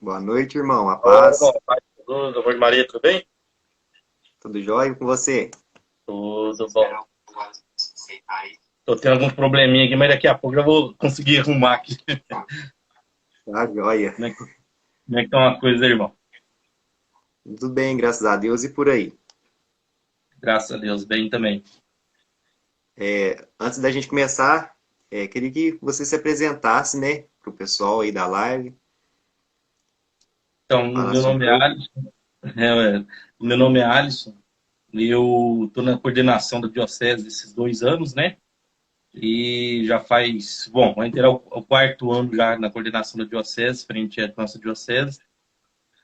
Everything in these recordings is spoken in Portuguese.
Boa noite, irmão. A Oi, irmão. paz. Pai de Jesus, amor de Maria, tudo bem? Tudo jóia com você? Tudo bom. Tô tendo alguns probleminha aqui, mas daqui a pouco eu vou conseguir arrumar aqui. Tá jóia. Como é que estão as coisas aí, irmão? Tudo bem, graças a Deus e por aí. Graças a Deus, bem também. Antes da gente começar, queria que você se apresentasse, né, para o pessoal aí da live, Então, falasse um pouco. é, meu nome é Alisson, e eu tô na coordenação da Diocese esses 2 anos, né? E já faz, bom, vai ter o quarto ano já na coordenação da Diocese, frente à nossa Diocese.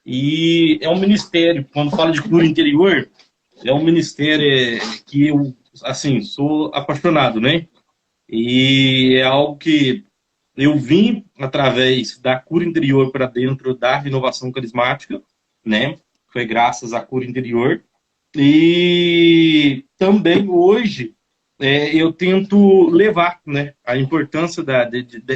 E é um ministério, quando fala de cura interior, é um ministério que eu, assim, sou apaixonado, né? E é algo que eu vim através da cura interior para dentro da renovação carismática, né? Foi graças à cura interior. E também hoje eu tento levar, né, a importância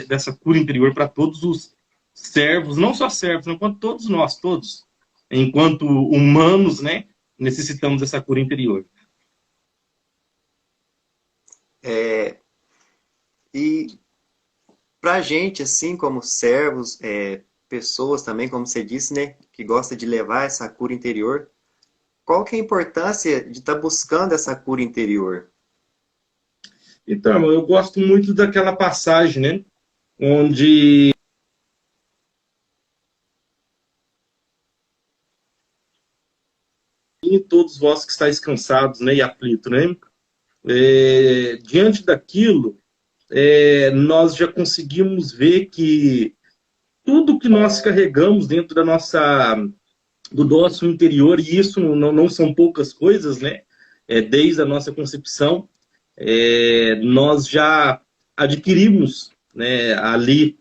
dessa cura interior para todos os servos, não só servos, não, quanto todos nós, todos, enquanto humanos, né, necessitamos dessa cura interior. E para a gente, assim como servos, pessoas também, como você disse, né, que gosta de levar essa cura interior, qual que é a importância de estar buscando essa cura interior? Então, irmão, eu gosto muito daquela passagem, né, onde todos vós que estáis cansados, né, e aflitos, né, diante daquilo, nós já conseguimos ver que tudo que nós carregamos dentro do nosso interior, e isso não são poucas coisas, né? Desde a nossa concepção, nós já adquirimos, né, ali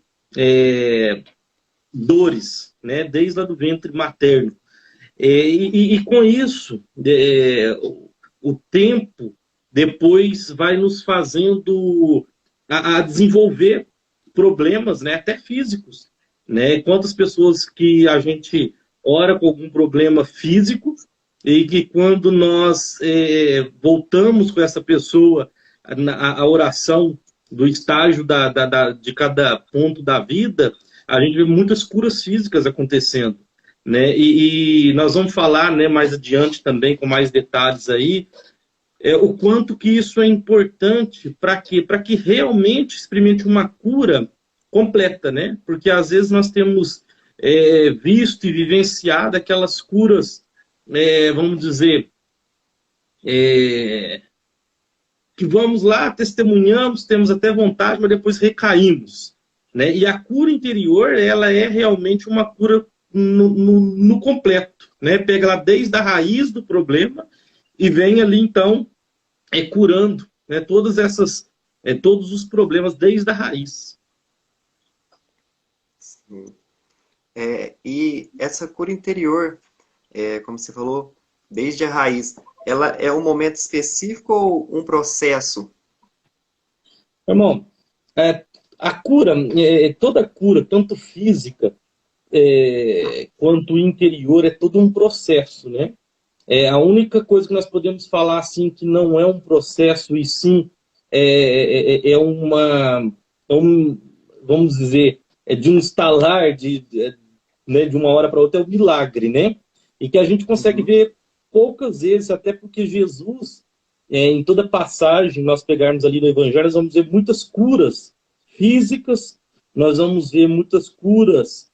dores, né? Desde lá do ventre materno. E com isso, o tempo depois vai nos fazendo a desenvolver problemas, né, até físicos, né? Quantas pessoas que a gente ora com algum problema físico e que quando nós voltamos com essa pessoa a oração do estágio de cada ponto da vida, a gente vê muitas curas físicas acontecendo, né? E nós vamos falar, né, mais adiante também com mais detalhes aí, o quanto que isso é importante para quê? Para que realmente experimente uma cura completa, né? Porque às vezes nós temos visto e vivenciado aquelas curas, vamos dizer, é, que vamos lá, testemunhamos, temos até vontade, mas depois recaímos, né? E a cura interior, ela é realmente uma cura no completo, né? Pega lá desde a raiz do problema e vem ali, então, curando, né, todos os problemas desde a raiz. E essa cura interior, como você falou, desde a raiz, ela é um momento específico ou um processo? Irmão, é, a cura, toda cura, tanto física quanto interior, é todo um processo, né? A única coisa que nós podemos falar assim que não é um processo e sim é vamos dizer, de um estalar né, de uma hora para outra é um milagre, né? E que a gente consegue Uhum. ver poucas vezes, até porque Jesus, em toda passagem, nós pegarmos ali no Evangelho, nós vamos ver muitas curas físicas, nós vamos ver muitas curas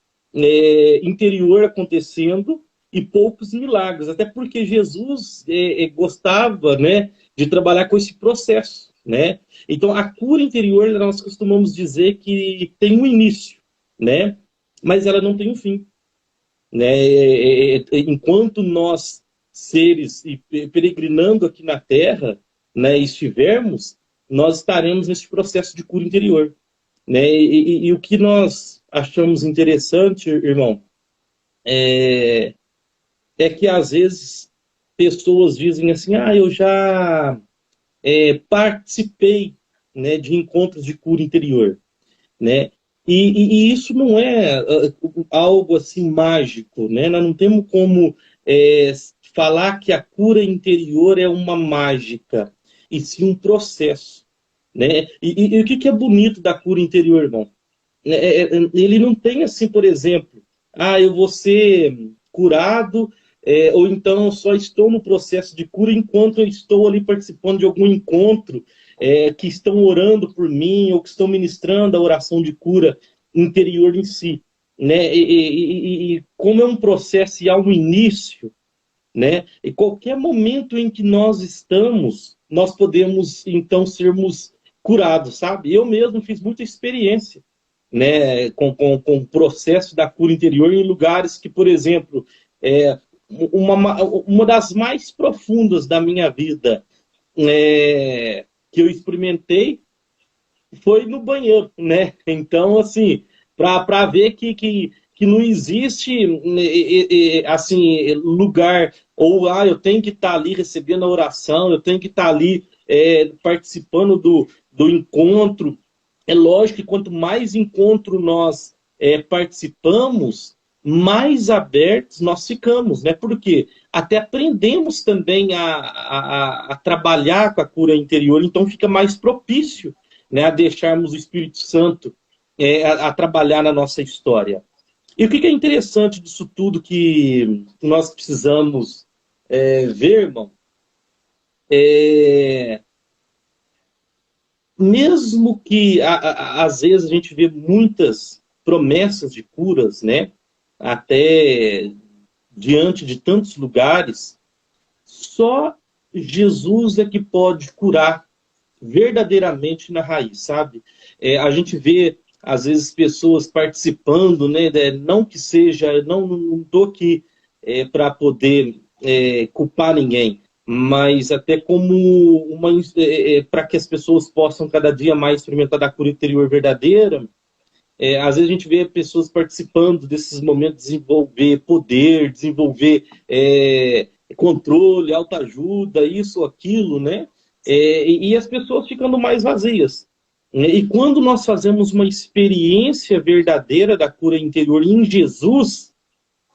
interior acontecendo e poucos milagres, até porque Jesus gostava, né, de trabalhar com esse processo, né? Então a cura interior nós costumamos dizer que tem um início, né? Mas ela não tem um fim, né? Enquanto nós seres peregrinando aqui na Terra, né, estivermos, nós estaremos nesse processo de cura interior, né? E o que nós achamos interessante, irmão, é que às vezes pessoas dizem assim, eu já participei, né, de encontros de cura interior, né? E isso não é algo assim mágico, né? Nós não temos como é, falar que a cura interior é uma mágica, e sim um processo, né? E o que que é bonito da cura interior, irmão? Ele não tem assim, por exemplo, eu vou ser curado, ou então eu só estou no processo de cura enquanto eu estou ali participando de algum encontro, que estão orando por mim, ou que estão ministrando a oração de cura interior em si. Né? E como é um processo e há um início, né? E qualquer momento em que nós estamos, nós podemos então sermos curados, sabe? Eu mesmo fiz muita experiência, né, com o processo da cura interior em lugares que, por exemplo, é, uma das mais profundas da minha vida, que eu experimentei foi no banheiro, né? Então, assim, para ver que não existe assim lugar ou eu tenho que estar ali recebendo a oração, eu tenho que estar ali participando do encontro. É lógico que quanto mais encontro nós participamos, mais abertos nós ficamos, né? Porque até aprendemos também a trabalhar com a cura interior, então fica mais propício, né, a deixarmos o Espírito Santo a trabalhar na nossa história. E o que é interessante disso tudo que nós precisamos ver, irmão, é, mesmo que às vezes a gente vê muitas promessas de curas, né, até diante de tantos lugares, só Jesus é que pode curar verdadeiramente na raiz, sabe? A gente vê, às vezes, pessoas participando, né? Não que seja, não estou aqui para poder culpar ninguém, mas até como para que as pessoas possam cada dia mais experimentar da cura interior verdadeira. Às vezes a gente vê pessoas participando desses momentos, desenvolver poder, desenvolver controle, autoajuda, isso, aquilo, né? E as pessoas ficando mais vazias. Né? E quando nós fazemos uma experiência verdadeira da cura interior em Jesus,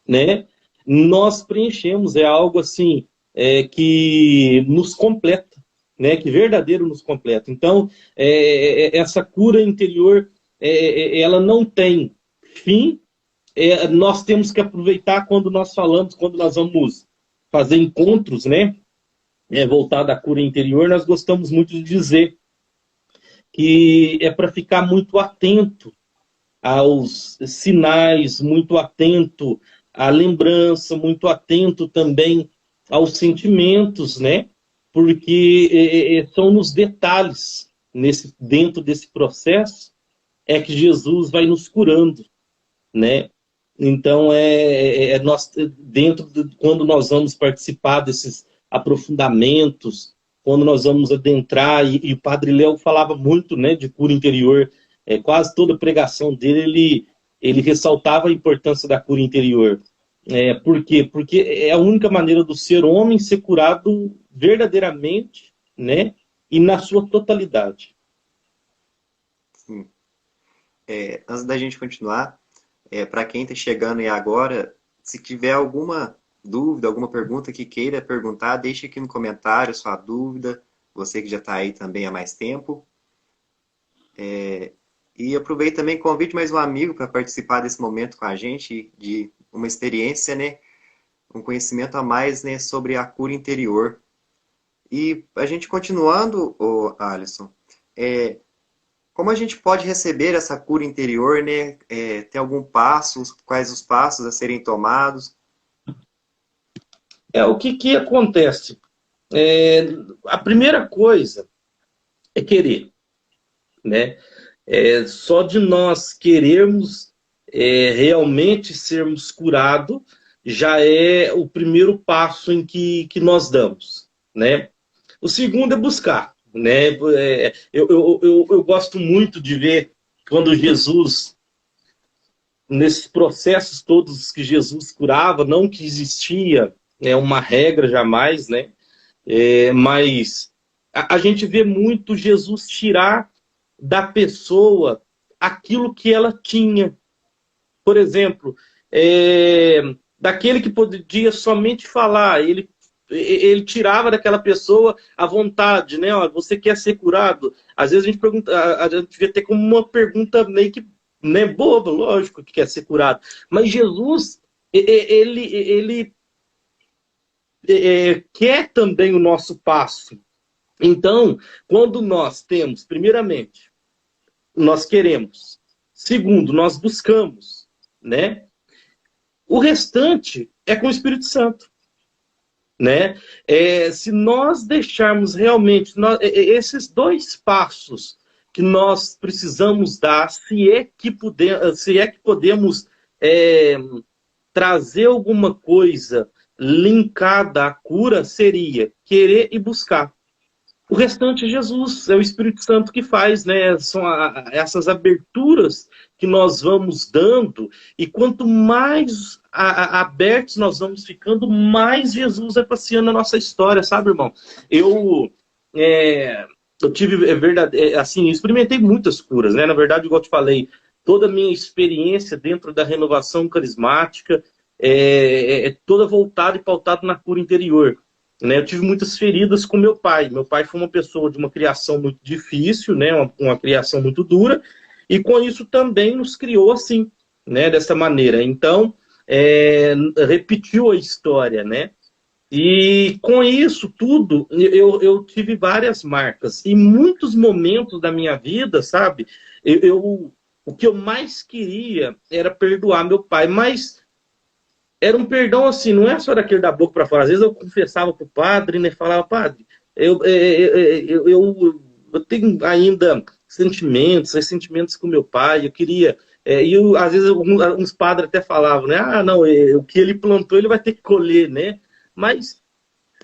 né? Nós preenchemos, é algo assim que nos completa, né? Que verdadeiro nos completa. Então, essa cura interior, ela não tem fim. Nós temos que aproveitar quando nós falamos, quando nós vamos fazer encontros, né? Voltado à cura interior, nós gostamos muito de dizer que é para ficar muito atento aos sinais, muito atento à lembrança, muito atento também aos sentimentos, né? Porque são nos detalhes, dentro desse processo, que Jesus vai nos curando, né? Então, nós, quando nós vamos participar desses aprofundamentos, quando nós vamos adentrar, e o Padre Léo falava muito, né, de cura interior, quase toda a pregação dele, ele ressaltava a importância da cura interior. Por quê? Porque é a única maneira do ser homem ser curado verdadeiramente, né, e na sua totalidade. Sim. Antes da gente continuar, para quem está chegando aí agora, se tiver alguma dúvida, alguma pergunta que queira perguntar, deixe aqui no comentário sua dúvida, você que já está aí também há mais tempo. E aproveito também, convide mais um amigo para participar desse momento com a gente, de uma experiência, né, um conhecimento a mais, né, sobre a cura interior. E a gente continuando, Alisson, como a gente pode receber essa cura interior, né? Tem algum passo? Quais os passos a serem tomados? O que acontece? A primeira coisa é querer, né? Só de nós querermos realmente sermos curados já é o primeiro passo em que nós damos, né? O segundo é buscar, né? Eu gosto muito de ver quando Jesus, nesses processos todos que Jesus curava, não que existia uma regra jamais, né? Mas a gente vê muito Jesus tirar da pessoa aquilo que ela tinha. Por exemplo, daquele que podia somente falar, ele tirava daquela pessoa a vontade, né? Ó, você quer ser curado? Às vezes a gente pergunta, a gente devia ter como uma pergunta meio que, né, boba, lógico que quer ser curado. Mas Jesus, ele quer também o nosso passo. Então, quando nós temos, primeiramente, nós queremos. Segundo, nós buscamos, né? O restante é com o Espírito Santo, né? Se nós deixarmos realmente esses dois passos que nós precisamos dar, se é que podemos trazer alguma coisa linkada à cura, seria querer e buscar. O restante é Jesus, é o Espírito Santo que faz, né? São essas aberturas que nós vamos dando, e quanto mais abertos nós vamos ficando, mais Jesus vai passeando na nossa história, sabe, irmão? Eu tive, assim, experimentei muitas curas, né? Na verdade, igual eu te falei, toda a minha experiência dentro da renovação carismática é toda voltada e pautada na cura interior. Né, eu tive muitas feridas com meu pai. Meu pai foi uma pessoa de uma criação muito difícil, né, uma criação muito dura, e com isso também nos criou assim, né, dessa maneira. Então, repetiu a história, né? E com isso tudo, eu tive várias marcas. E muitos momentos da minha vida, sabe, o que eu mais queria era perdoar meu pai, mas era um perdão assim, não é só daquele da boca para fora. Às vezes eu confessava para o padre, né? Falava, padre, eu tenho ainda ressentimentos com meu pai, eu queria... às vezes uns padres até falavam, né? Ah, não, o que ele plantou ele vai ter que colher, né? Mas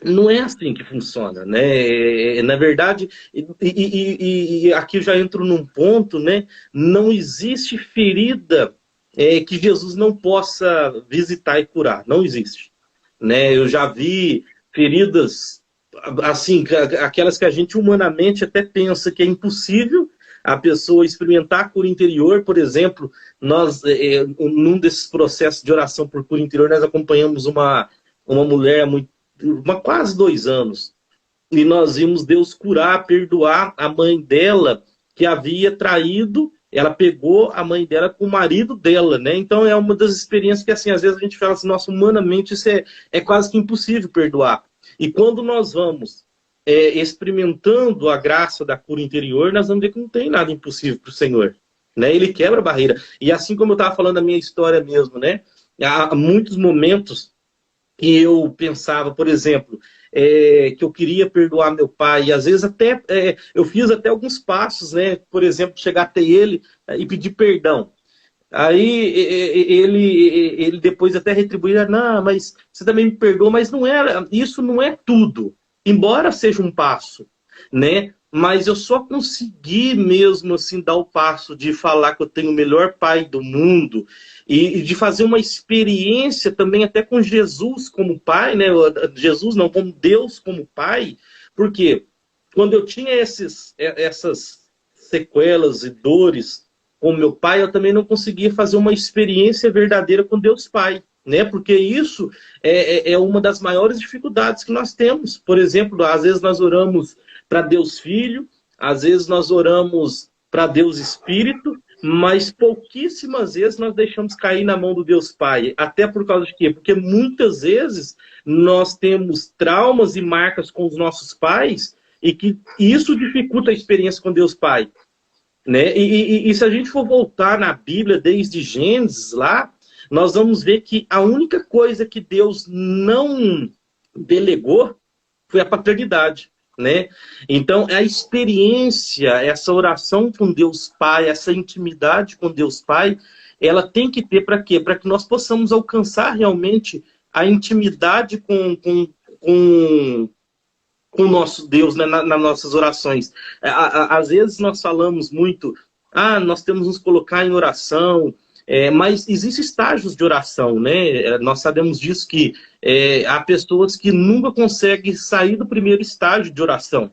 não é assim que funciona, né? Na verdade, e aqui eu já entro num ponto, né? Não existe ferida que Jesus não possa visitar e curar. Não existe. Né? Eu já vi feridas, assim, aquelas que a gente humanamente até pensa que é impossível a pessoa experimentar a cura interior. Por exemplo, nós, num desses processos de oração por cura interior, nós acompanhamos uma mulher quase 2 anos. E nós vimos Deus curar, perdoar a mãe dela que havia traído. Ela pegou a mãe dela com o marido dela, né? Então é uma das experiências que, assim, às vezes a gente fala assim, nossa, humanamente isso é quase que impossível perdoar. E quando nós vamos experimentando a graça da cura interior, nós vamos ver que não tem nada impossível para o Senhor, né? Ele quebra a barreira. E assim como eu estava falando da minha história mesmo, né? Há muitos momentos que eu pensava, por exemplo, que eu queria perdoar meu pai, e às vezes até eu fiz até alguns passos, né? Por exemplo, chegar até ele e pedir perdão. Aí ele depois até retribuía, não, mas você também me perdoou, mas isso não é tudo, embora seja um passo, né? Mas eu só consegui mesmo assim dar o passo de falar que eu tenho o melhor pai do mundo e de fazer uma experiência também até com Jesus como pai, né? Jesus não, como Deus como pai, porque quando eu tinha essas sequelas e dores com meu pai, eu também não conseguia fazer uma experiência verdadeira com Deus Pai, né? Porque isso é uma das maiores dificuldades que nós temos. Por exemplo, às vezes nós oramos para Deus Filho, às vezes nós oramos para Deus Espírito, mas pouquíssimas vezes nós deixamos cair na mão do Deus Pai. Até por causa de quê? Porque muitas vezes nós temos traumas e marcas com os nossos pais e que isso dificulta a experiência com Deus Pai. Né? E se a gente for voltar na Bíblia, desde Gênesis lá, nós vamos ver que a única coisa que Deus não delegou foi a paternidade. Né? Então, a experiência, essa oração com Deus Pai, essa intimidade com Deus Pai, ela tem que ter para quê? Para que nós possamos alcançar realmente a intimidade com o nosso Deus, né, nas nossas orações. Às vezes nós falamos muito, nós temos que nos colocar em oração, mas existem estágios de oração, né? Nós sabemos disso, que há pessoas que nunca conseguem sair do primeiro estágio de oração,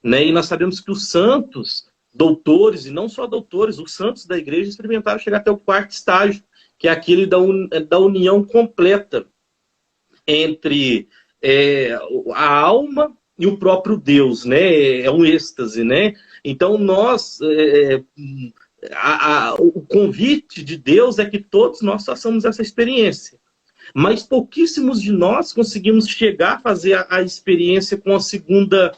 né? E nós sabemos que os santos, doutores, e não só doutores, os santos da igreja experimentaram chegar até o quarto estágio, que é aquele da união completa entre a alma e o próprio Deus, né? É um êxtase, né? Então nós, o convite de Deus é que todos nós façamos essa experiência. Mas pouquíssimos de nós conseguimos chegar a fazer a experiência com a segunda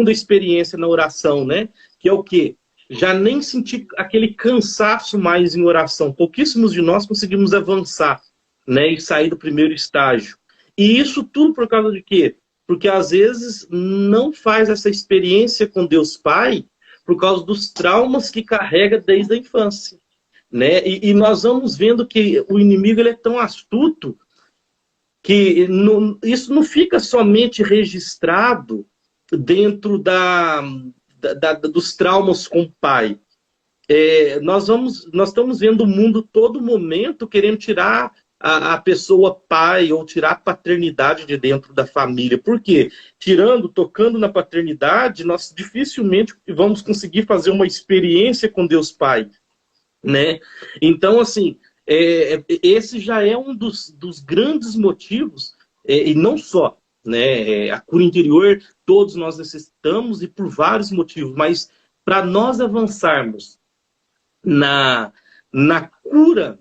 experiência na oração, né? Que é o quê? Já nem sentir aquele cansaço mais em oração. Pouquíssimos de nós conseguimos avançar, né? E sair do primeiro estágio. E isso tudo por causa de quê? Porque às vezes não faz essa experiência com Deus Pai por causa dos traumas que carrega desde a infância. Né? E nós vamos vendo que o inimigo ele é tão astuto que isso não fica somente registrado dentro dos traumas com o pai. Nós estamos vendo o mundo todo momento querendo tirar a pessoa pai ou tirar a paternidade de dentro da família. Por quê? Tocando na paternidade, nós dificilmente vamos conseguir fazer uma experiência com Deus Pai. Né? Então, assim, esse já é um dos grandes motivos, e não só, né? A cura interior, todos nós necessitamos e por vários motivos, mas para nós avançarmos na cura,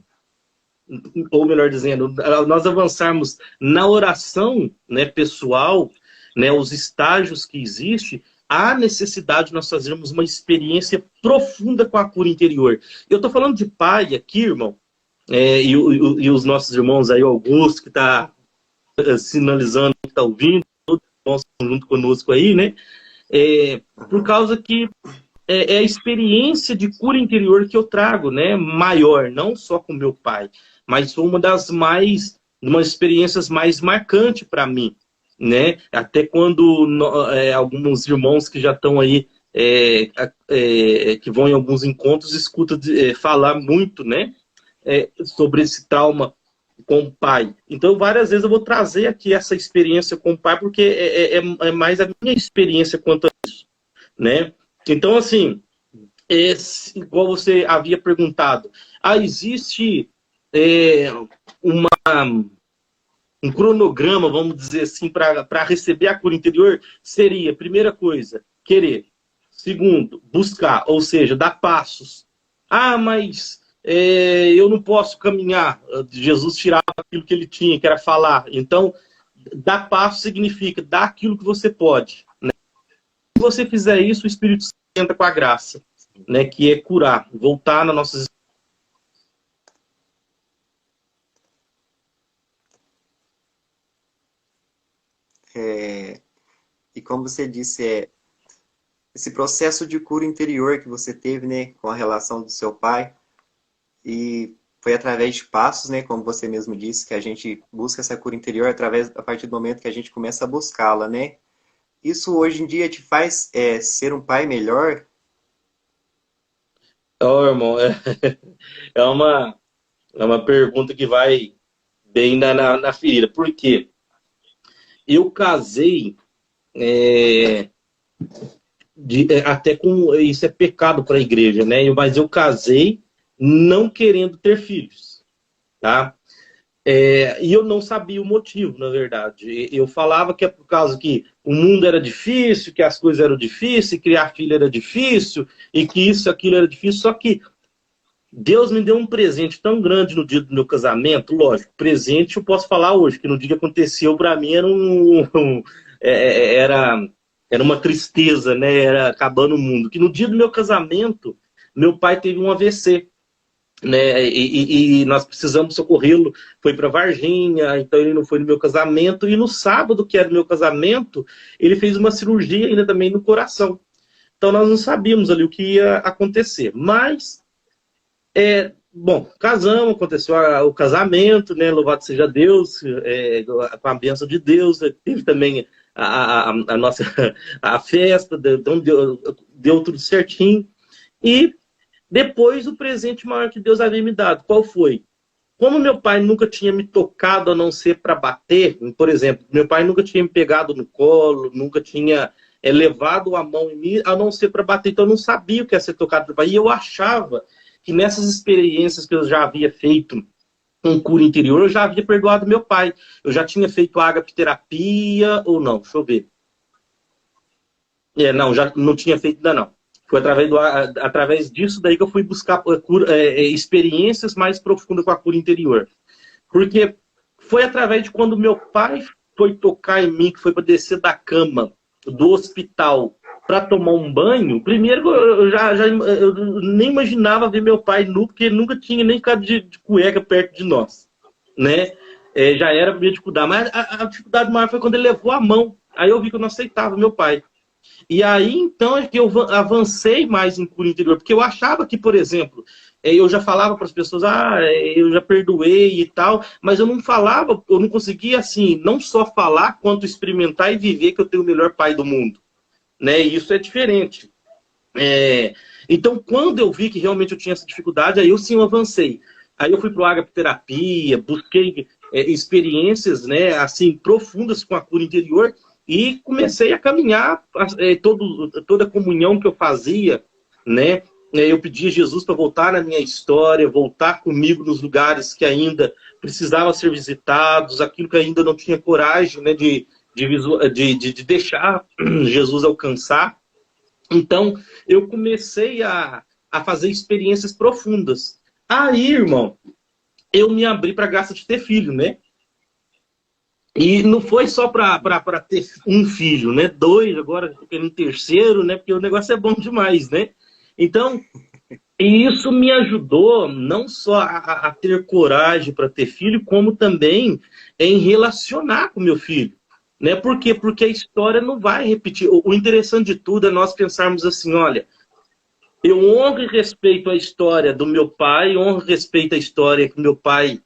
ou melhor dizendo, nós avançarmos na oração, né, pessoal, né, os estágios que existem, há necessidade de nós fazermos uma experiência profunda com a cura interior. Eu estou falando de pai aqui, irmão, e os nossos irmãos aí, Augusto, que está sinalizando que está ouvindo, todos os irmãos junto conosco aí, né? Por causa que é a experiência de cura interior que eu trago, né? Maior, não só com meu pai, mas foi uma experiências mais marcantes para mim. Né? Até quando alguns irmãos que já estão aí, que vão em alguns encontros, escutam falar muito, né? Sobre esse trauma com o pai. Então, várias vezes eu vou trazer aqui essa experiência com o pai, porque é mais a minha experiência quanto a isso. Né? Então, assim, igual você havia perguntado, existe um cronograma, vamos dizer assim, para receber a cura interior? Seria, primeira coisa, querer. Segundo, buscar, ou seja, dar passos. Mas eu não posso caminhar. Jesus tirava aquilo que ele tinha, que era falar. Então, dar passo significa dar aquilo que você pode. Né? Se você fizer isso, o Espírito Santo entra com a graça, né? Que é curar, voltar nas nossas... E como você disse, esse processo de cura interior que você teve, né, com a relação do seu pai, e foi através de passos, né, como você mesmo disse, que a gente busca essa cura interior a partir do momento que a gente começa a buscá-la, né? Isso hoje em dia te faz ser um pai melhor? Irmão, é uma pergunta que vai bem na ferida. Por quê? Eu casei até com... Isso é pecado para a igreja, né? Mas eu casei não querendo ter filhos, tá? E eu não sabia o motivo, na verdade. Eu falava que é por causa que o mundo era difícil, que as coisas eram difíceis, criar filho era difícil, e que isso, aquilo era difícil. Só que Deus me deu um presente tão grande no dia do meu casamento. Lógico, presente eu posso falar hoje, que no dia que aconteceu para mim era uma tristeza, né? Era acabando o mundo. Que no dia do meu casamento, meu pai teve um AVC. Né? E nós precisamos socorrê-lo. Foi para Varginha, então ele não foi no meu casamento. E no sábado, que era o meu casamento, ele fez uma cirurgia ainda também no coração. Então nós não sabíamos ali o que ia acontecer. Mas, bom, casamos, aconteceu o casamento, né? Louvado seja Deus, com a bênção de Deus. Teve também a nossa a festa, então deu tudo certinho. E depois, o presente maior que Deus havia me dado, qual foi? Como meu pai nunca tinha me tocado a não ser para bater, por exemplo, meu pai nunca tinha me pegado no colo, nunca tinha levado a mão em mim, a não ser para bater. Então eu não sabia o que ia ser tocado pelo Pai. E eu achava que nessas experiências que eu já havia feito com cura interior, eu já havia perdoado meu pai. Eu já tinha feito agapiterapia, ou não, deixa eu ver. Não, já não tinha feito ainda não. Foi através disso daí que eu fui buscar experiências mais profundas com a cura interior. Porque foi através de quando meu pai foi tocar em mim, que foi para descer da cama do hospital para tomar um banho. Primeiro, eu nem imaginava ver meu pai nu, porque ele nunca tinha nem ficado de cueca perto de nós, né? Já era minha dificuldade. Mas a dificuldade maior foi quando ele levou a mão. Aí eu vi que eu não aceitava meu pai. E aí, então, é que eu avancei mais em cura interior, porque eu achava que, por exemplo, eu já falava para as pessoas, eu já perdoei e tal, mas eu não falava, eu não conseguia, assim, não só falar, quanto experimentar e viver que eu tenho o melhor pai do mundo, né? E isso é diferente. Então, quando eu vi que realmente eu tinha essa dificuldade, aí eu sim eu avancei. Aí eu fui para o agapiterapia, busquei experiências, né, assim, profundas com a cura interior, e comecei a caminhar toda a comunhão que eu fazia, né? Eu pedi a Jesus para voltar na minha história, voltar comigo nos lugares que ainda precisavam ser visitados, aquilo que ainda não tinha coragem, né, de deixar Jesus alcançar. Então, eu comecei a fazer experiências profundas. Aí, irmão, eu me abri para a graça de ter filho, né? E não foi só para ter um filho, né? 2, agora querendo terceiro, né? Porque o negócio é bom demais, né? Então, e isso me ajudou não só a ter coragem para ter filho, como também em relacionar com meu filho. Né? Por quê? Porque a história não vai repetir. O interessante de tudo é nós pensarmos assim, olha, eu honro e respeito a história do meu pai, honro e respeito a história que meu pai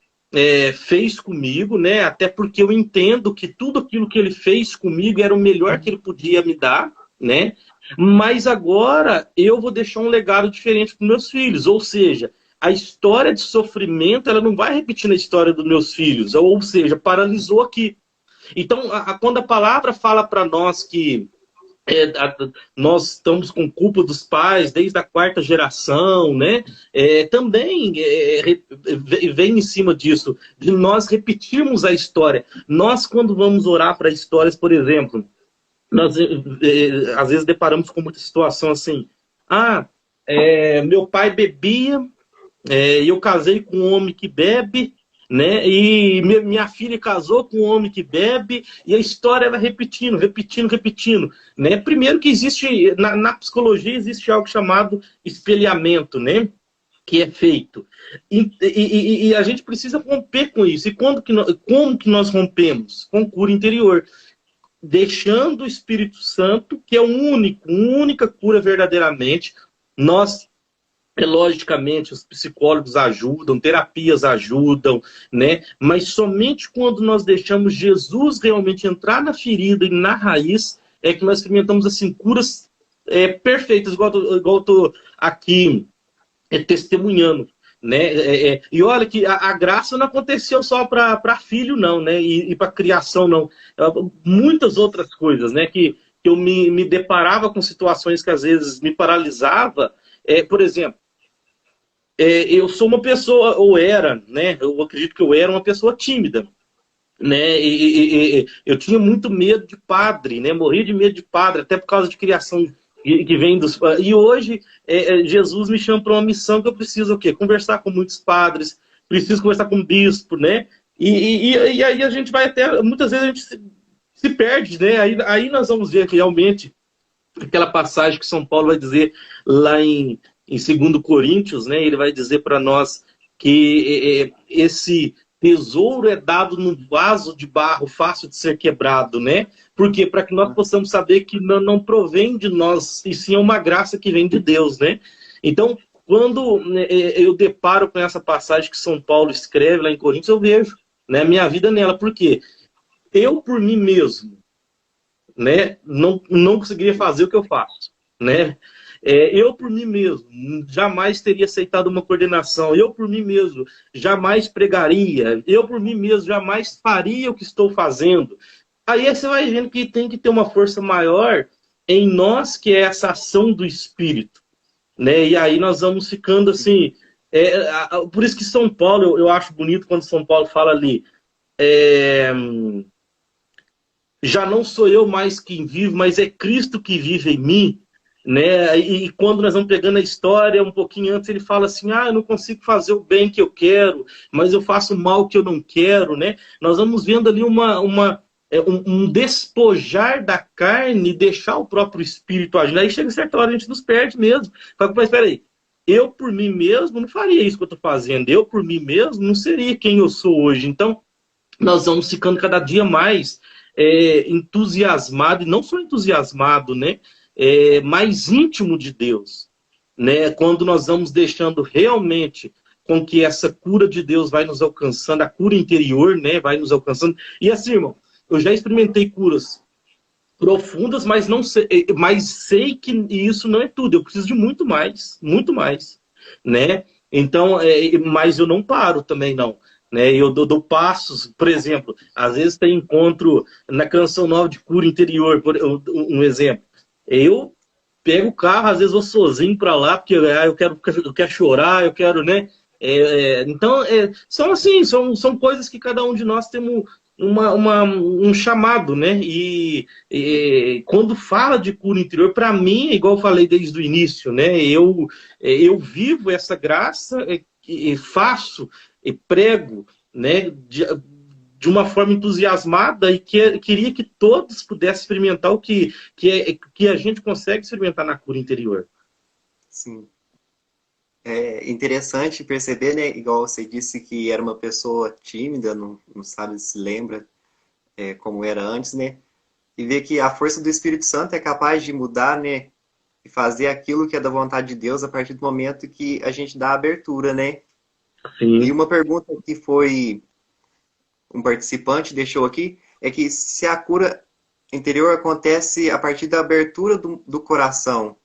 fez comigo, né? Até porque eu entendo que tudo aquilo que ele fez comigo era o melhor que ele podia me dar, né? Mas agora eu vou deixar um legado diferente para meus filhos, ou seja, a história de sofrimento ela não vai repetir na história dos meus filhos, ou seja, paralisou aqui. Então, quando a palavra fala para nós que nós estamos com culpa dos pais desde a 4ª geração, né? Também vem em cima disso, de nós repetirmos a história. Nós, quando vamos orar para histórias, por exemplo, nós às vezes deparamos com muita situação assim, meu pai bebia, e eu casei com um homem que bebe, né? E minha filha casou com um homem que bebe, e a história vai repetindo, repetindo, repetindo, né? Primeiro que existe, na psicologia existe algo chamado espelhamento, né? Que é feito. E a gente precisa romper com isso. E como que nós rompemos? Com cura interior. Deixando o Espírito Santo, que é a única cura verdadeiramente. Nós logicamente, os psicólogos ajudam, terapias ajudam, né? Mas somente quando nós deixamos Jesus realmente entrar na ferida e na raiz, é que nós experimentamos assim, curas perfeitas, igual eu estou aqui testemunhando. Né? E olha que a graça não aconteceu só para filho, não, né? E para criação, não. Muitas outras coisas, né? Que eu me deparava com situações que às vezes me paralisava. Por exemplo, eu sou uma pessoa, ou era, né? Eu acredito que eu era uma pessoa tímida, né? E eu tinha muito medo de padre, né? Morria de medo de padre, até por causa de criação que vem dos... E hoje, Jesus me chama para uma missão que eu preciso o quê? Conversar com muitos padres, preciso conversar com o bispo, né? E aí a gente vai até... Muitas vezes a gente se perde, né? Aí nós vamos ver realmente aquela passagem que São Paulo vai dizer lá em 2 Coríntios, né? Ele vai dizer para nós que esse tesouro é dado num vaso de barro fácil de ser quebrado, né? Por quê? Para que nós possamos saber que não provém de nós, e sim é uma graça que vem de Deus, né? Então, quando eu deparo com essa passagem que São Paulo escreve lá em Coríntios, eu vejo, né, minha vida nela. Por quê? Eu, por mim mesmo, né, não conseguiria fazer o que eu faço, né? Eu, por mim mesmo, jamais teria aceitado uma coordenação. Eu, por mim mesmo, jamais pregaria. Eu, por mim mesmo, jamais faria o que estou fazendo. Aí você vai vendo que tem que ter uma força maior em nós, que é essa ação do Espírito, né? E aí nós vamos ficando assim. Por isso que São Paulo, eu acho bonito quando São Paulo fala ali. é, Já não sou eu mais quem vive, mas é Cristo que vive em mim, né? E quando nós vamos pegando a história, um pouquinho antes, ele fala assim: ah, eu não consigo fazer o bem que eu quero, mas eu faço o mal que eu não quero, né? Nós vamos vendo ali um despojar da carne e deixar o próprio espírito agir. Aí chega certa hora, a gente nos perde mesmo. Fala, mas espera aí, eu por mim mesmo não faria isso que eu estou fazendo, eu por mim mesmo não seria quem eu sou hoje. Então, nós vamos ficando cada dia mais entusiasmado, e não só entusiasmado, né? Mais íntimo de Deus, né? Quando nós vamos deixando realmente com que essa cura de Deus vai nos alcançando, a cura interior, né? Vai nos alcançando. E assim, irmão, eu já experimentei curas profundas, mas sei que isso não é tudo. Eu preciso de muito mais, né? Então, mas eu não paro também, não. Né? Eu dou passos, por exemplo, às vezes tem encontro na Canção Nova de Cura Interior, um exemplo. Eu pego o carro, às vezes vou sozinho para lá, porque eu quero chorar, eu quero, né? Então, são assim, são coisas que cada um de nós temos um chamado, né? E quando fala de cura interior, para mim, igual eu falei desde o início, né? Eu vivo essa graça e faço e prego, né? De uma forma entusiasmada e queria que todos pudessem experimentar o que a gente consegue experimentar na cura interior. Sim. É interessante perceber, né? Igual você disse que era uma pessoa tímida, não sabe se lembra como era antes, né? E ver que a força do Espírito Santo é capaz de mudar, né? E fazer aquilo que é da vontade de Deus a partir do momento que a gente dá a abertura, né? E Sim. uma pergunta que foi um participante deixou aqui é que se a cura interior acontece a partir da abertura do coração.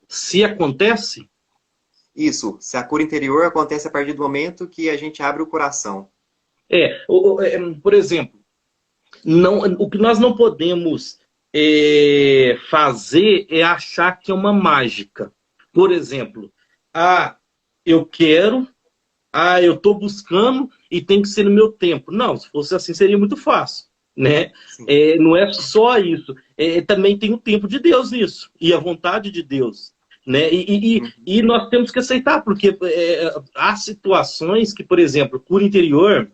Se acontece, Isso, se a cura interior acontece a partir do momento que a gente abre o coração. por exemplo, o que nós não podemos fazer é achar que é uma mágica. Por exemplo, eu quero, eu estou buscando e tem que ser no meu tempo. Não, se fosse assim seria muito fácil, né? Não é só isso. Também tem o tempo de Deus nisso e a vontade de Deus. Né? E nós temos que aceitar, porque há situações que, por exemplo, cura interior,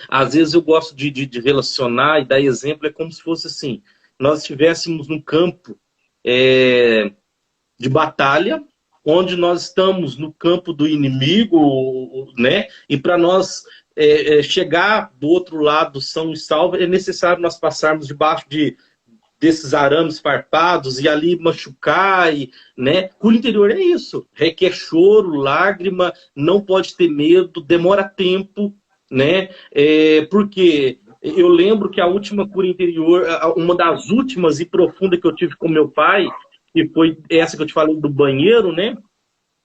às vezes eu gosto de relacionar e dar exemplo, é como se fosse assim, nós estivéssemos num campo de batalha, onde nós estamos no campo do inimigo, né? E para nós chegar do outro lado são e salvo, é necessário nós passarmos debaixo desses arames farpados e ali machucar, né? Cura interior é isso, requer choro, lágrima, não pode ter medo, demora tempo, né? Porque eu lembro que a última cura interior, uma das últimas e profundas que eu tive com meu pai, que foi essa que eu te falei do banheiro, né?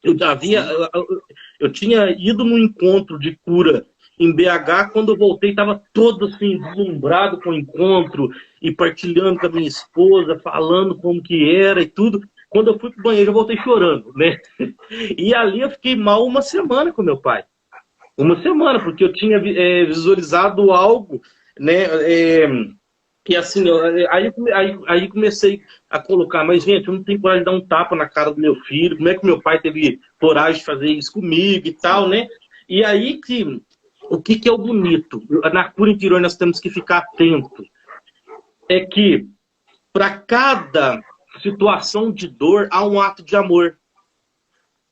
Eu tinha ido num encontro de cura em BH, quando eu voltei, estava todo assim, deslumbrado com o encontro e partilhando com a minha esposa, falando como que era e tudo. Quando eu fui pro banheiro, eu voltei chorando, né? E ali eu fiquei mal uma semana com meu pai. Uma semana, porque eu tinha visualizado algo, né? Que assim, aí comecei a colocar, mas gente, eu não tenho coragem de dar um tapa na cara do meu filho, como é que meu pai teve coragem de fazer isso comigo e tal, né? E aí o que é o bonito? Na cura interior nós temos que ficar atento. É que para cada situação de dor há um ato de amor.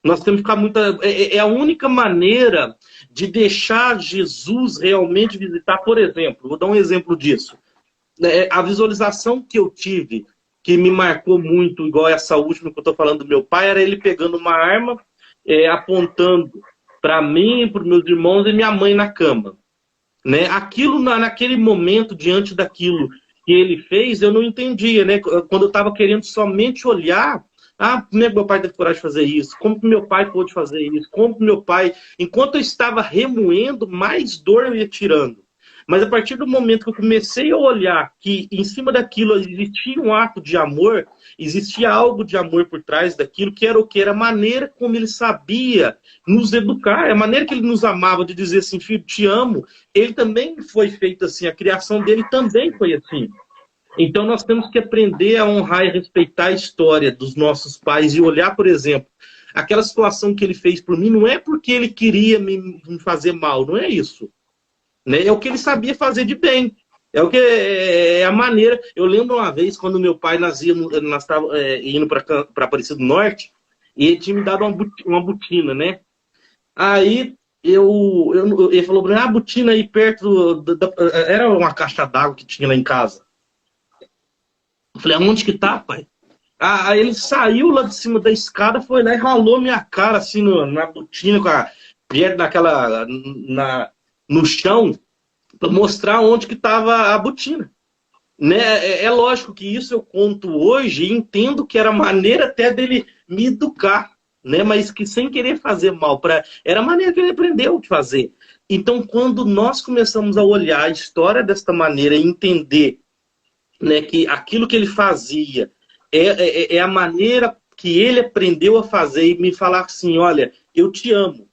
Nós temos que ficar muito. É a única maneira de deixar Jesus realmente visitar. Por exemplo, vou dar um exemplo disso. A visualização que eu tive, que me marcou muito, igual essa última que eu estou falando do meu pai, era ele pegando uma arma, apontando para mim, para os meus irmãos e minha mãe na cama. Né? Aquilo, naquele momento, diante daquilo que ele fez, eu não entendia. Né? Quando eu estava querendo somente olhar, como é que meu pai teve coragem de fazer isso? Como que meu pai pôde fazer isso? Como que meu pai... Enquanto eu estava remoendo, mais dor eu ia tirando. Mas a partir do momento que eu comecei a olhar que em cima daquilo existia um ato de amor, existia algo de amor por trás daquilo, que era o que? Era a maneira como ele sabia nos educar, a maneira que ele nos amava, de dizer assim, filho, te amo. Ele também foi feito assim, a criação dele também foi assim. Então nós temos que aprender a honrar e respeitar a história dos nossos pais e olhar, por exemplo, aquela situação que ele fez por mim não é porque ele queria me fazer mal, não é isso. Né? É o que ele sabia fazer de bem. É o que é a maneira. Eu lembro uma vez quando meu pai nós estávamos indo para Aparecida do Norte e ele tinha me dado uma botina, né? Aí ele falou para mim, a botina aí perto era uma caixa d'água que tinha lá em casa. Eu falei, aonde que tá, pai? Aí ele saiu lá de cima da escada, foi lá e ralou minha cara assim na botina, com a perna naquela no chão, para mostrar onde que estava a botina. Né? É lógico que isso eu conto hoje e entendo que era maneira até dele me educar, né? Mas que sem querer fazer mal. Era a maneira que ele aprendeu de fazer. Então, quando nós começamos a olhar a história desta maneira e entender, né, que aquilo que ele fazia é a maneira que ele aprendeu a fazer e me falar assim, olha, eu te amo.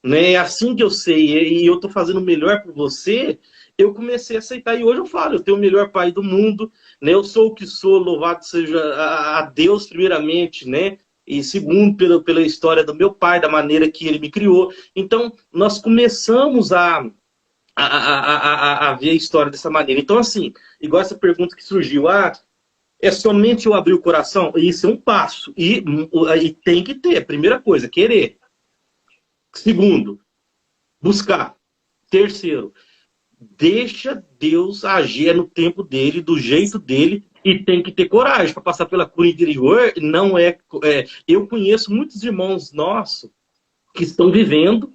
Né? É assim que eu sei, e eu estou fazendo o melhor por você, eu comecei a aceitar. E hoje eu falo, eu tenho o melhor pai do mundo, né? Eu sou o que sou, louvado seja a Deus primeiramente, né? E segundo, pela história do meu pai, da maneira que ele me criou. Então, nós começamos a ver a história dessa maneira. Então, assim, igual essa pergunta que surgiu, é somente eu abrir o coração? Isso é um passo. E tem que ter, primeira coisa, querer. Segundo, buscar. Terceiro, deixa Deus agir no tempo dele, do jeito dele, e tem que ter coragem para passar pela cura interior. Não eu conheço muitos irmãos nossos que estão vivendo,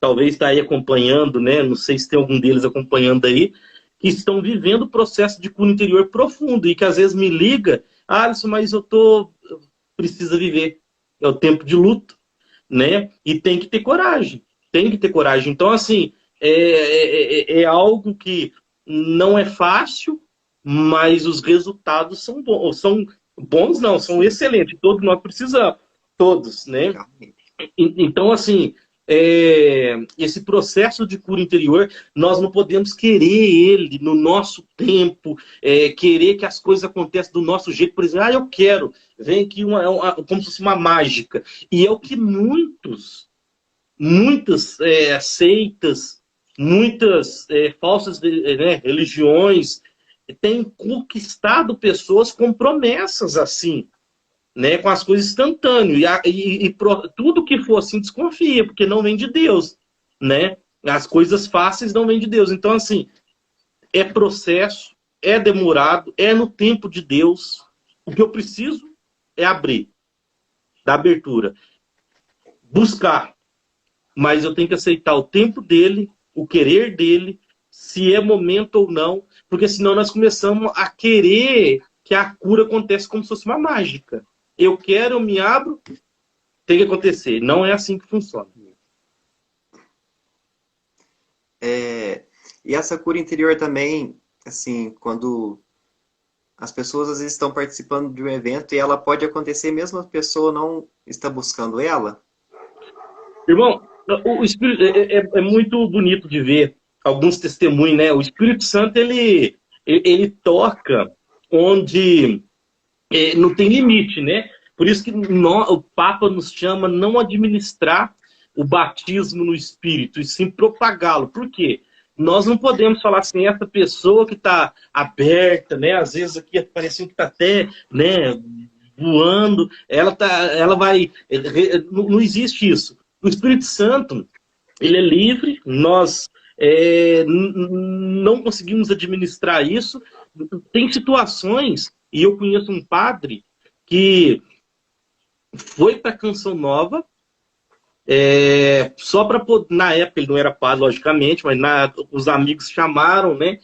talvez está aí acompanhando, né? Não sei se tem algum deles acompanhando aí, que estão vivendo o processo de cura interior profundo e que às vezes me liga, Alisson, mas precisa viver. É o tempo de luto. Né? E tem que ter coragem. Tem que ter coragem. Então, assim, é algo que não é fácil, mas os resultados são bons. São bons, não, são excelentes. Todos nós precisamos. Todos, né? Então, assim, esse processo de cura interior, nós não podemos querer ele no nosso tempo, querer que as coisas aconteçam do nosso jeito, por exemplo, eu quero, vem aqui como se fosse uma mágica. E é o que muitas seitas, muitas falsas religiões têm conquistado pessoas com promessas assim. Né, com as coisas instantâneas. Tudo que for assim, desconfia, porque não vem de Deus. Né? As coisas fáceis não vêm de Deus. Então, assim, é processo, é demorado, é no tempo de Deus. O que eu preciso é abrir, dar abertura. Buscar. Mas eu tenho que aceitar o tempo dele, o querer dele, se é momento ou não, porque senão nós começamos a querer que a cura aconteça como se fosse uma mágica. Eu quero, eu me abro, tem que acontecer. Não é assim que funciona. E essa cura interior também, assim, quando as pessoas às vezes estão participando de um evento e ela pode acontecer mesmo a pessoa não está buscando ela? Irmão, o Espírito é muito bonito de ver alguns testemunhos, né? O Espírito Santo, ele toca onde não tem limite, né? Por isso que o Papa nos chama não administrar o batismo no Espírito, e sim propagá-lo. Por quê? Nós não podemos falar assim, essa pessoa que está aberta, né? Às vezes aqui parecendo que está até, né, voando, ela vai... Não existe isso. O Espírito Santo, ele é livre, nós não conseguimos administrar isso. Tem situações, e eu conheço um padre que foi para Canção Nova, só para poder... Na época ele não era padre, logicamente, mas os amigos chamaram, né?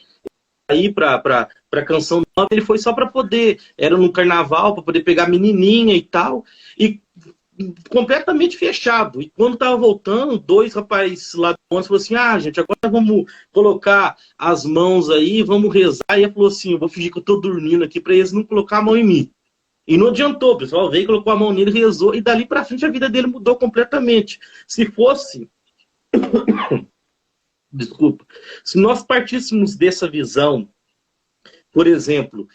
Aí para Canção Nova, ele foi só para poder... Era no carnaval, para poder pegar menininha e tal. E completamente fechado. E quando estava voltando, dois rapazes lá do ônibus falaram assim, gente, agora vamos colocar as mãos aí, vamos rezar. E ele falou assim, eu vou fingir que eu estou dormindo aqui para eles não colocar a mão em mim. E não adiantou, o pessoal veio, colocou a mão nele, rezou, e dali para frente a vida dele mudou completamente. Se fosse... Desculpa. Se nós partíssemos dessa visão, por exemplo,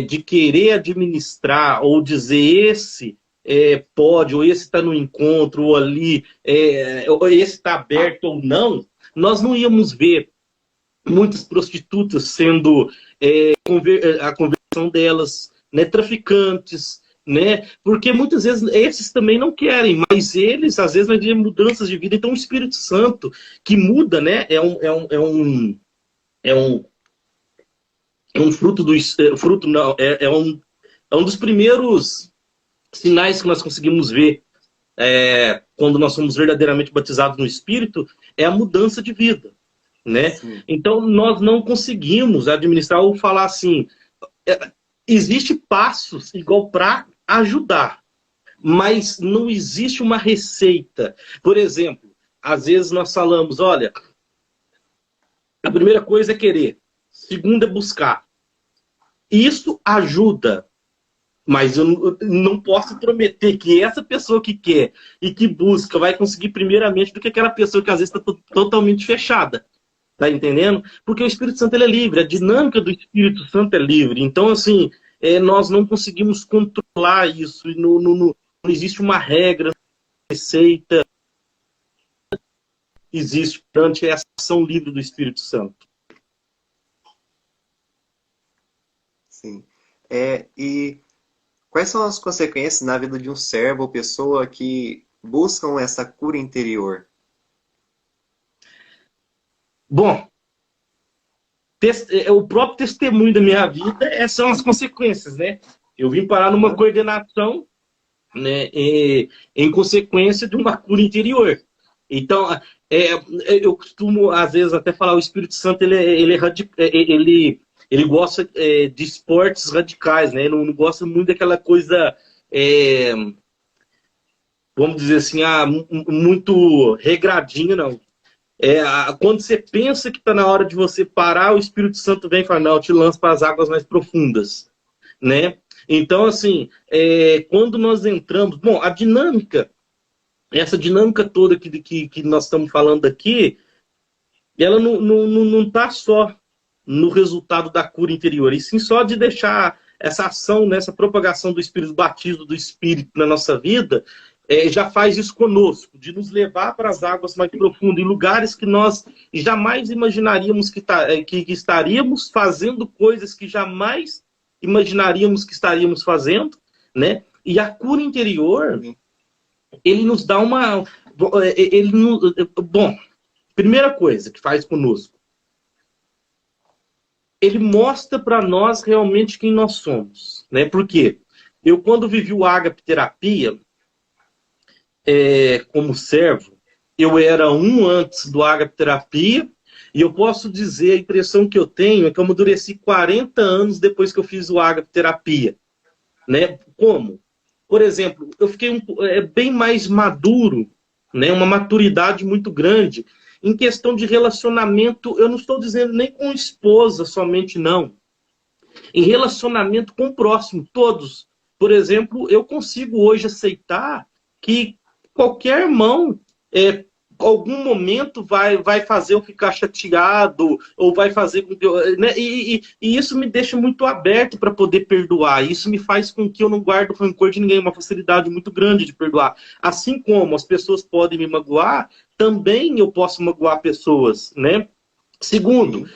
de querer administrar ou dizer esse pode, ou esse está no encontro, ou ali, ou esse está aberto ou não, nós não íamos ver muitas prostitutas sendo a conversão delas, né, traficantes, né, porque muitas vezes esses também não querem, mas eles, às vezes, vai ter mudanças de vida. Então, o Espírito Santo que muda, né, é um fruto do fruto não é um dos primeiros sinais que nós conseguimos ver quando nós somos verdadeiramente batizados no Espírito, é a mudança de vida, né? Sim. Então nós não conseguimos administrar ou falar assim, existe passos igual para ajudar, mas não existe uma receita. Por exemplo, às vezes nós falamos, olha, a primeira coisa é querer, segunda é buscar. Isso ajuda, mas eu não posso prometer que essa pessoa que quer e que busca vai conseguir primeiramente do que aquela pessoa que às vezes está totalmente fechada. Tá entendendo? Porque o Espírito Santo ele é livre, a dinâmica do Espírito Santo é livre. Então, assim, nós não conseguimos controlar isso. Não existe uma regra, receita. Existe durante essa ação livre do Espírito Santo. Sim. E quais são as consequências na vida de um servo ou pessoa que buscam essa cura interior? Bom, o próprio testemunho da minha vida são as consequências, né? Eu vim parar numa coordenação, né, em consequência de uma cura interior. Então, eu costumo, às vezes, até falar, o Espírito Santo, ele gosta de esportes radicais, né? Ele não gosta muito daquela coisa, vamos dizer assim, muito regradinha, não. Quando você pensa que está na hora de você parar, o Espírito Santo vem e fala, não, eu te lanço para as águas mais profundas, né? Então, assim, quando nós entramos... Bom, a dinâmica, essa dinâmica toda que nós estamos falando aqui, ela não está só no resultado da cura interior, e sim só de deixar essa ação, né, essa propagação do Espírito, batismo do Espírito na nossa vida, já faz isso conosco, de nos levar para as águas mais profundas, em lugares que nós jamais imaginaríamos que estaríamos fazendo coisas que jamais imaginaríamos que estaríamos fazendo, né? E a cura interior, ele nos dá uma... Bom, primeira coisa que faz conosco, ele mostra para nós realmente quem nós somos, né? Porque eu, quando vivi o Ágape Terapia, como servo, eu era antes do Ágape Terapia, e eu posso dizer, a impressão que eu tenho é que eu amadureci 40 anos depois que eu fiz o Ágape Terapia, né? Como? Por exemplo, eu fiquei bem mais maduro, né? Uma maturidade muito grande, em questão de relacionamento. Eu não estou dizendo nem com esposa somente, não. Em relacionamento com o próximo, todos. Por exemplo, eu consigo hoje aceitar que qualquer irmão, algum momento vai fazer eu ficar chateado, ou vai fazer com que eu... Né? E isso me deixa muito aberto para poder perdoar. Isso me faz com que eu não guarde o rancor de ninguém, uma facilidade muito grande de perdoar. Assim como as pessoas podem me magoar, também eu posso magoar pessoas, né? Segundo,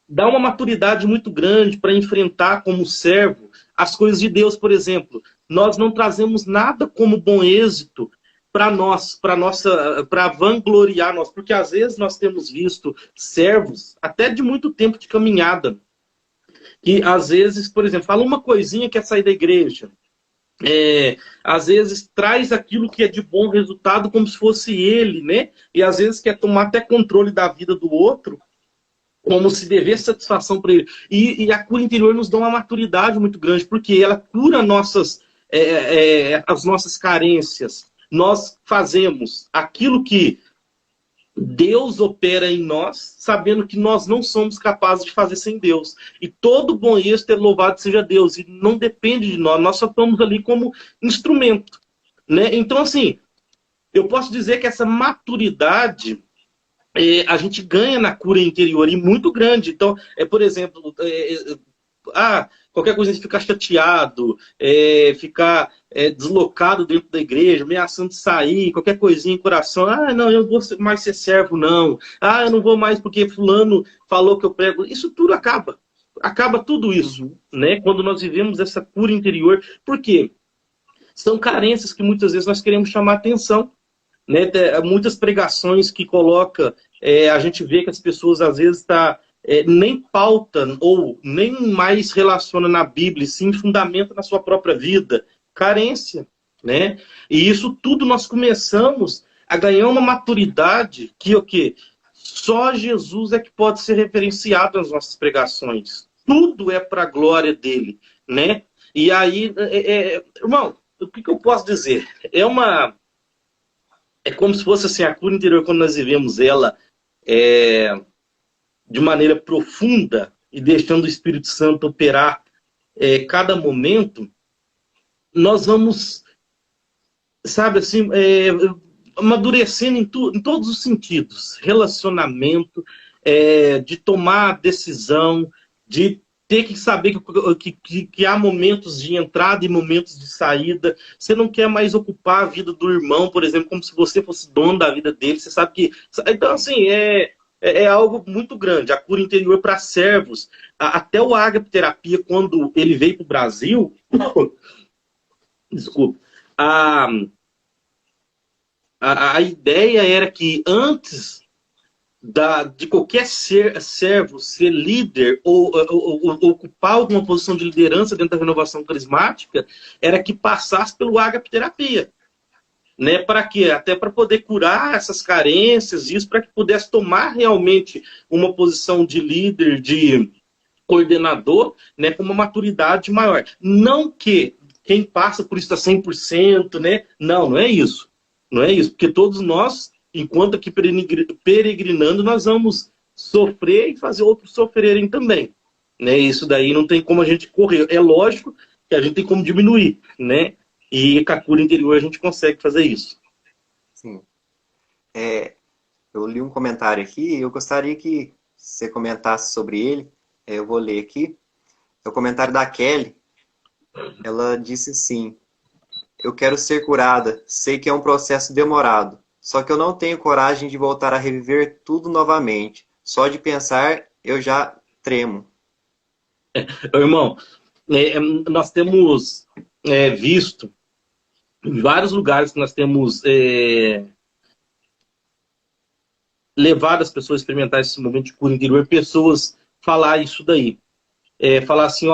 dá uma maturidade muito grande para enfrentar como servo as coisas de Deus. Por exemplo, nós não trazemos nada como bom êxito para nós, para vangloriar nós, porque às vezes nós temos visto servos, até de muito tempo de caminhada, que às vezes, por exemplo, fala uma coisinha que é sair da igreja, às vezes traz aquilo que é de bom resultado como se fosse ele, né? E às vezes quer tomar até controle da vida do outro, como se devesse satisfação para ele. E a cura interior nos dá uma maturidade muito grande, porque ela cura as nossas carências, nós fazemos aquilo que Deus opera em nós, sabendo que nós não somos capazes de fazer sem Deus. E todo bom êxito é louvado seja Deus. E não depende de nós, nós só estamos ali como instrumento, né? Então, assim, eu posso dizer que essa maturidade a gente ganha na cura interior e muito grande. Então, por exemplo, qualquer coisa a gente ficar chateado, ficar deslocado dentro da igreja, ameaçando sair, qualquer coisinha em coração. Não, eu não vou mais ser servo, não. Eu não vou mais porque fulano falou que eu prego. Isso tudo acaba. Acaba tudo isso, né? Quando nós vivemos essa cura interior. Por quê? São carências que muitas vezes nós queremos chamar atenção, né? Muitas pregações que coloca, a gente vê que as pessoas às vezes nem pauta ou nem mais relaciona na Bíblia, sim fundamenta na sua própria vida. Carência, né? E isso tudo nós começamos a ganhar uma maturidade que o quê? Só Jesus é que pode ser referenciado nas nossas pregações. Tudo é para a glória dele, né? E aí, irmão, o que eu posso dizer? É como se fosse assim, a cura interior, quando nós vivemos ela de maneira profunda e deixando o Espírito Santo operar cada momento, nós vamos, sabe assim, amadurecendo em todos os sentidos. Relacionamento, de tomar decisão, de ter que saber que há momentos de entrada e momentos de saída. Você não quer mais ocupar a vida do irmão, por exemplo, como se você fosse dono da vida dele. Você sabe que... Então, assim, é algo muito grande. A cura interior para servos. Até o Ágape Terapia, quando ele veio para o Brasil... Desculpa. A ideia era que antes de qualquer servo ser líder ou ocupar alguma posição de liderança dentro da renovação carismática, era que passasse pelo Ágape Terapia. Né? Para quê? Até para poder curar essas carências, isso para que pudesse tomar realmente uma posição de líder, de coordenador, né, com uma maturidade maior. Não que quem passa por isso está 100%, né? Não é isso. Não é isso, porque todos nós, enquanto aqui peregrinando, nós vamos sofrer e fazer outros sofrerem também. Né? Isso daí não tem como a gente correr. É lógico que a gente tem como diminuir, né? E com a cura interior a gente consegue fazer isso. Sim. Eu li um comentário aqui e eu gostaria que você comentasse sobre ele. Eu vou ler aqui. É o comentário da Kelly. Ela disse assim: eu quero ser curada. Sei que é um processo demorado. Só que eu não tenho coragem de voltar a reviver tudo novamente. Só de pensar, eu já tremo. Irmão, nós temos visto em vários lugares que nós temos levado as pessoas a experimentar esse momento de cura interior, pessoas falar isso daí. Falar assim,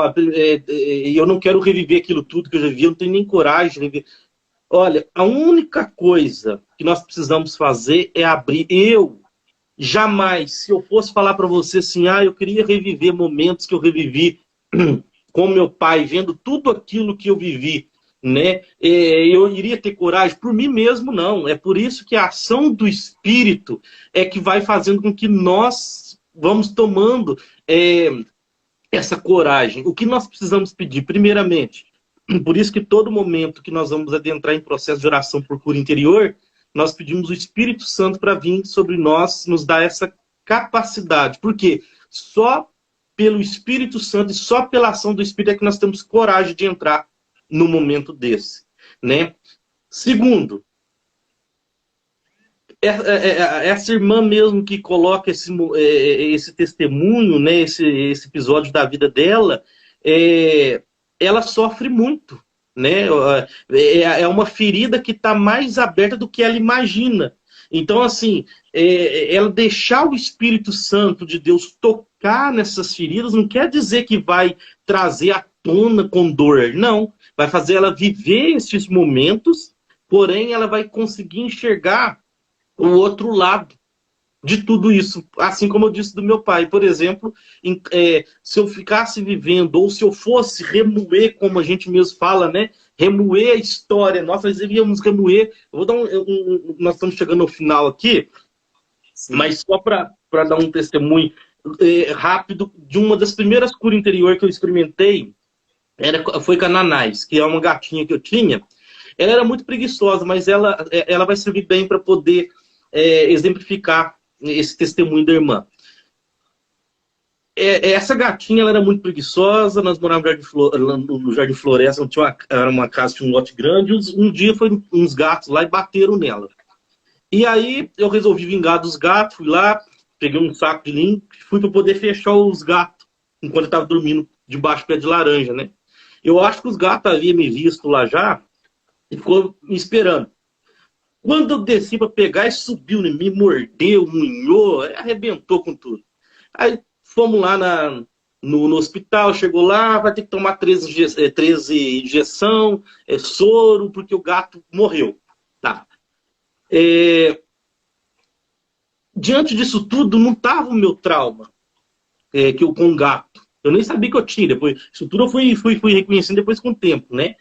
eu não quero reviver aquilo tudo que eu já vi, eu não tenho nem coragem de reviver. Olha, a única coisa que nós precisamos fazer é abrir. Eu jamais, se eu fosse falar para você assim, eu queria reviver momentos que eu revivi com meu pai, vendo tudo aquilo que eu vivi, né? Eu iria ter coragem por mim mesmo, não. É por isso que a ação do Espírito é que vai fazendo com que nós vamos tomando essa coragem. O que nós precisamos pedir? Primeiramente, por isso que todo momento que nós vamos adentrar em processo de oração por cura interior, nós pedimos o Espírito Santo para vir sobre nós, nos dar essa capacidade. Porque só pelo Espírito Santo e só pela ação do Espírito é que nós temos coragem de entrar no momento desse, né? Segundo, essa irmã mesmo que coloca esse testemunho, né, esse episódio da vida dela, ela sofre muito, né? É uma ferida que está mais aberta do que ela imagina. Então, assim, ela deixar o Espírito Santo de Deus tocar nessas feridas não quer dizer que vai trazer à tona com dor, não. Vai fazer ela viver esses momentos, porém ela vai conseguir enxergar o outro lado, de tudo isso, assim como eu disse do meu pai. Por exemplo, se eu ficasse vivendo, ou se eu fosse remoer, como a gente mesmo fala, né? Remoer a história, nós deveríamos remoer. Eu vou dar nós estamos chegando ao final aqui, Sim. mas só para dar um testemunho rápido de uma das primeiras curas interior que eu experimentei, foi com a Nanás, que é uma gatinha que eu tinha. Ela era muito preguiçosa, mas ela vai servir bem para poder exemplificar esse testemunho da irmã. Essa gatinha ela era muito preguiçosa, nós morávamos no Jardim Floresta, era uma casa, tinha um lote grande, um dia foi uns gatos lá e bateram nela. E aí eu resolvi vingar dos gatos, fui lá, peguei um saco de linho, fui para poder fechar os gatos, enquanto eu estava dormindo debaixo do pé de laranja, né? Eu acho que os gatos haviam me visto lá já e ficou me esperando. Quando eu desci para pegar, ele subiu em mim, mordeu, munhou, arrebentou com tudo. Aí fomos lá no hospital, chegou lá, vai ter que tomar 13 injeção, soro, porque o gato morreu. Tá. Diante disso tudo, não estava o meu trauma que eu com o gato. Eu nem sabia que eu tinha. Depois, isso tudo eu fui reconhecendo depois com o tempo, né?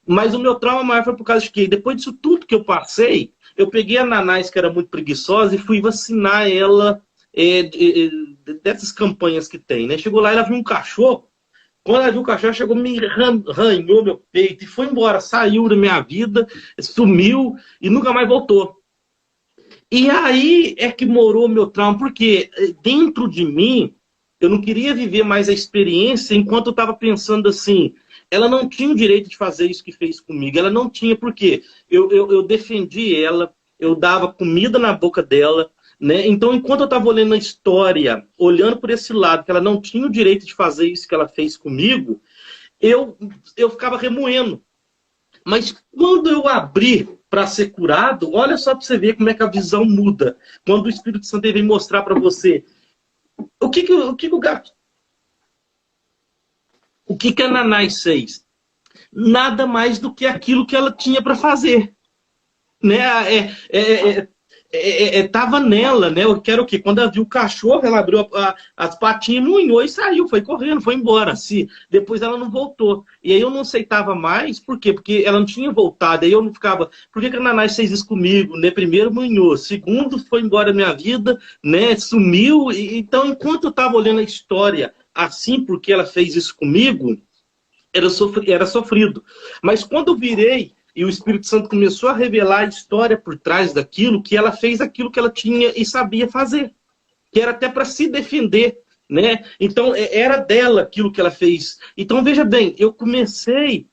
Mas o meu trauma maior foi por causa de que, depois disso tudo que eu passei, eu peguei a Nanás, que era muito preguiçosa, e fui vacinar ela dessas campanhas que tem, né? Chegou lá, ela viu um cachorro. Quando ela viu o cachorro, chegou, me arranhou meu peito e foi embora. Saiu da minha vida, sumiu e nunca mais voltou. E aí é que morou o meu trauma, porque dentro de mim, eu não queria viver mais a experiência enquanto eu estava pensando assim, ela não tinha o direito de fazer isso que fez comigo, ela não tinha, porque eu defendi ela, eu dava comida na boca dela, né? Então, enquanto eu estava olhando a história, olhando por esse lado, que ela não tinha o direito de fazer isso que ela fez comigo, eu ficava remoendo. Mas quando eu abri para ser curado, olha só para você ver como é que a visão muda. Quando o Espírito Santo vem mostrar para você o que o gato, o que a Nanás fez? Nada mais do que aquilo que ela tinha para fazer. Né? Tava nela, né? Eu quero o quê? Quando ela viu o cachorro, ela abriu as patinhas, munhou e saiu, foi correndo, foi embora. Depois ela não voltou. E aí eu não aceitava mais, por quê? Porque ela não tinha voltado. Aí eu não ficava, por que a Nanás fez isso comigo? Né? Primeiro, munhou. Segundo, foi embora da minha vida, né? Sumiu. Então, enquanto eu estava olhando a história assim, porque ela fez isso comigo, era sofrido. Mas quando eu virei e o Espírito Santo começou a revelar a história por trás daquilo, que ela fez aquilo que ela tinha e sabia fazer, que era até para se defender, né? Então era dela aquilo que ela fez. Então veja bem, eu comecei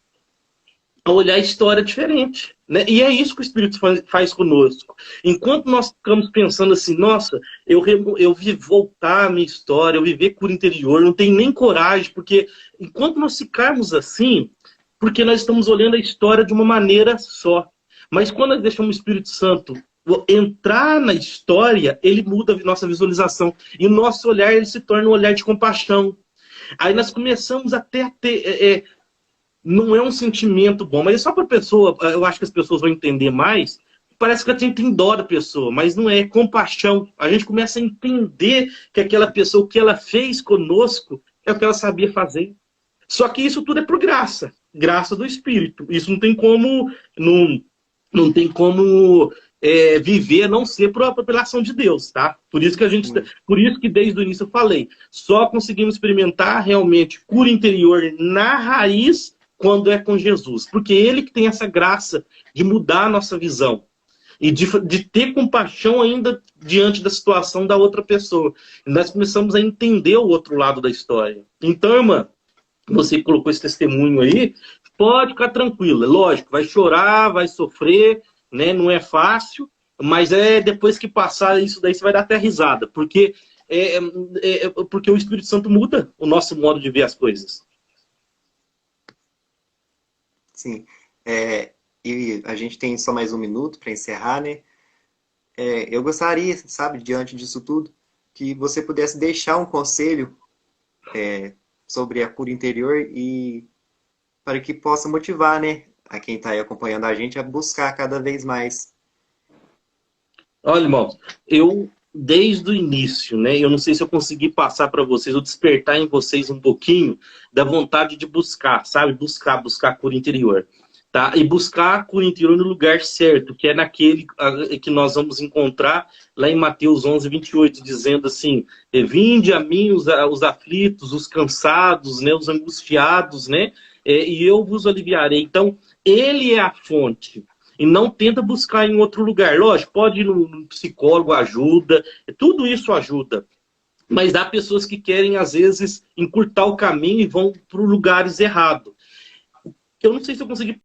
a olhar a história diferente, né? E é isso que o Espírito faz conosco. Enquanto nós ficamos pensando assim, nossa, eu vi voltar a minha história, eu viver cura interior, não tenho nem coragem, porque enquanto nós ficarmos assim, porque nós estamos olhando a história de uma maneira só. Mas quando nós deixamos o Espírito Santo entrar na história, ele muda a nossa visualização. E o nosso olhar ele se torna um olhar de compaixão. Aí nós começamos até a ter... não é um sentimento bom, mas é só para a pessoa, eu acho que as pessoas vão entender mais, parece que a gente tem dó da pessoa, mas não é, é compaixão. A gente começa a entender que aquela pessoa, o que ela fez conosco, é o que ela sabia fazer. Só que isso tudo é por graça, graça do Espírito. Isso não tem como, não tem como viver a não ser pela ação de Deus, tá? Por isso que por isso que desde o início eu falei, só conseguimos experimentar realmente cura interior na raiz quando é com Jesus, porque ele que tem essa graça de mudar a nossa visão e de ter compaixão ainda diante da situação da outra pessoa. E nós começamos a entender o outro lado da história. Então, irmã, você colocou esse testemunho aí, pode ficar tranquila. Lógico, vai chorar, vai sofrer, né? Não é fácil, mas depois que passar isso daí, você vai dar até risada, porque o Espírito Santo muda o nosso modo de ver as coisas. Sim. E a gente tem só mais um minuto para encerrar, né? Eu gostaria, sabe, diante disso tudo, que você pudesse deixar um conselho sobre a cura interior e para que possa motivar, né, a quem está aí acompanhando a gente a buscar cada vez mais. Olha, irmão, eu desde o início, né? Eu não sei se eu consegui passar para vocês, ou despertar em vocês um pouquinho da vontade de buscar, sabe? Buscar cura interior. Tá? E buscar a cura interior no lugar certo, que é naquele que nós vamos encontrar lá em Mateus 11:28, dizendo assim: vinde a mim os aflitos, os cansados, né? Os angustiados, né? E eu vos aliviarei. Então, ele é a fonte. E não tenta buscar em outro lugar. Lógico, pode ir no psicólogo, ajuda, tudo isso ajuda. Mas há pessoas que querem, às vezes, encurtar o caminho e vão para lugares errados. Eu não sei se eu consegui